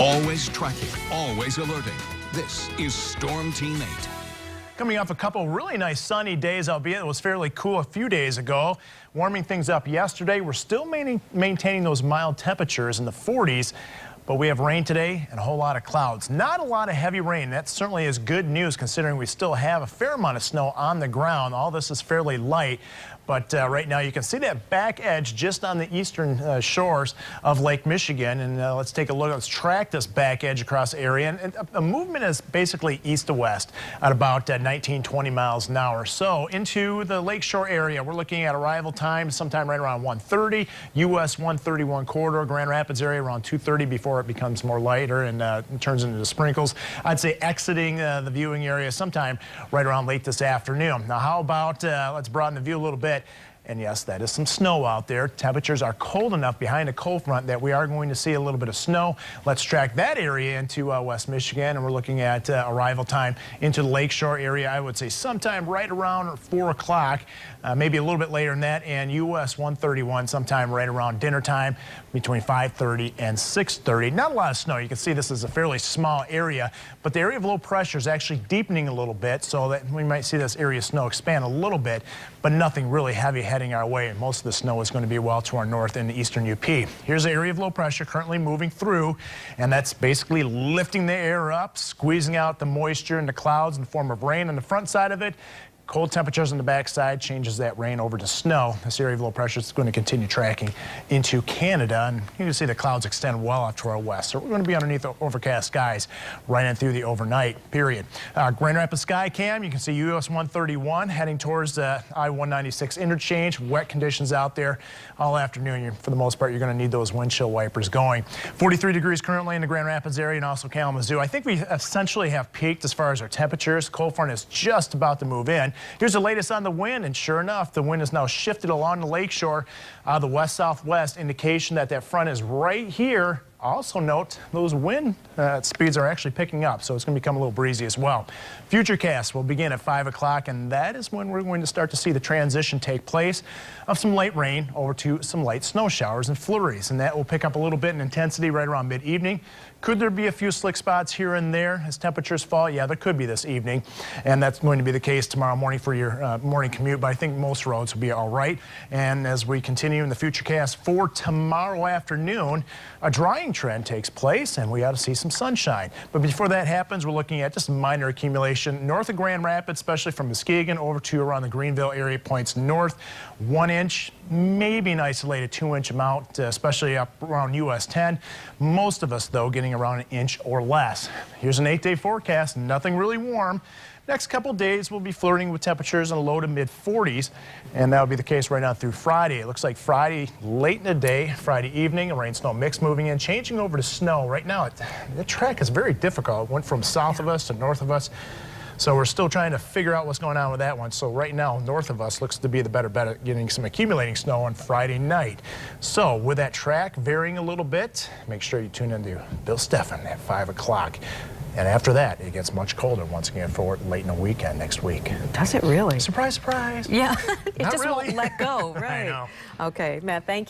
Always tracking, always alerting. This is Storm Team 8. Coming off a couple really nice sunny days, albeit it was fairly cool a few days ago. Warming things up yesterday. We're still maintaining those mild temperatures in the 40s. But we have rain today and a whole lot of clouds. Not a lot of heavy rain. That certainly is good news considering we still have a fair amount of snow on the ground. All this is fairly light. But right now you can see that back edge just on the eastern shores of Lake Michigan. And let's take a look. Let's track this back edge across the area. And the movement is basically east to west at about 19, 20 miles an hour. So into the lakeshore area, we're looking at arrival time sometime right around 1:30. US 131 corridor, Grand Rapids area around 2:30 before it becomes more lighter and turns into the sprinkles. I'd say exiting the viewing area sometime right around late this afternoon. Now, how about let's broaden the view a little bit. And yes, that is some snow out there. Temperatures are cold enough behind a cold front that we are going to see a little bit of snow. Let's track that area into West Michigan, and we're looking at arrival time into the lakeshore area. I would say sometime right around 4 o'clock, maybe a little bit later than that, and US 131 sometime right around dinner time between 5:30 and 6:30. Not a lot of snow. You can see this is a fairly small area, but the area of low pressure is actually deepening a little bit, so that we might see this area of snow expand a little bit, but nothing really heavy heading our way. Most of the snow is going to be well to our north in the eastern UP. Here's the area of low pressure currently moving through, and that's basically lifting the air up, squeezing out the moisture and the clouds in the form of rain on the front side of it. Cold temperatures on the backside changes that rain over to snow. This area of low pressure is going to continue tracking into Canada, and you can see the clouds extend well off to our west. So we're going to be underneath the overcast skies right in through the overnight period. Grand Rapids sky cam, you can see US 131 heading towards the I-196 interchange. Wet conditions out there all afternoon. For the most part, you're going to need those windshield wipers going. 43 degrees currently in the Grand Rapids area and also Kalamazoo. I think we essentially have peaked as far as our temperatures. Cold front is just about to move in. Here's the latest on the wind, and sure enough, the wind is now shifted along the lakeshore, the west-southwest, indication that that front is right here. Also note those wind speeds are actually picking up, so it's going to become a little breezy as well. Futurecast will begin at 5 o'clock, and that is when we're going to start to see the transition take place of some light rain over to some light snow showers and flurries, and that will pick up a little bit in intensity right around mid-evening. Could there be a few slick spots here and there as temperatures fall? Yeah, there could be this evening, and that's going to be the case tomorrow morning for your morning commute, but I think most roads will be all right. And as we continue in the Futurecast for tomorrow afternoon, a drying trend takes place, and we ought to see some sunshine. But before that happens, we're looking at just minor accumulation north of Grand Rapids, especially from Muskegon over to around the Greenville area, points north. 1 inch, maybe an isolated 2-inch amount, especially up around US 10. Most of us, though, getting around 1 inch or less. Here's an 8-day forecast. Nothing really warm. Next couple days, we'll be flirting with temperatures in the low to mid 40s, and that will be the case right now through Friday. It looks like Friday late in the day, Friday evening, a rain-snow mix moving in, changing over to snow. Right now, the track is very difficult. It went from south of us to north of us, so we're still trying to figure out what's going on with that one. So right now, north of us looks to be the better bet at getting some accumulating snow on Friday night. So with that track varying a little bit, make sure you tune into Bill Steffen at 5 o'clock. And after that, it gets much colder once again for late in the weekend next week. Does it really? Surprise, surprise. Yeah, it Not just really. won't let go, right? I know. Okay, Matt, thank you.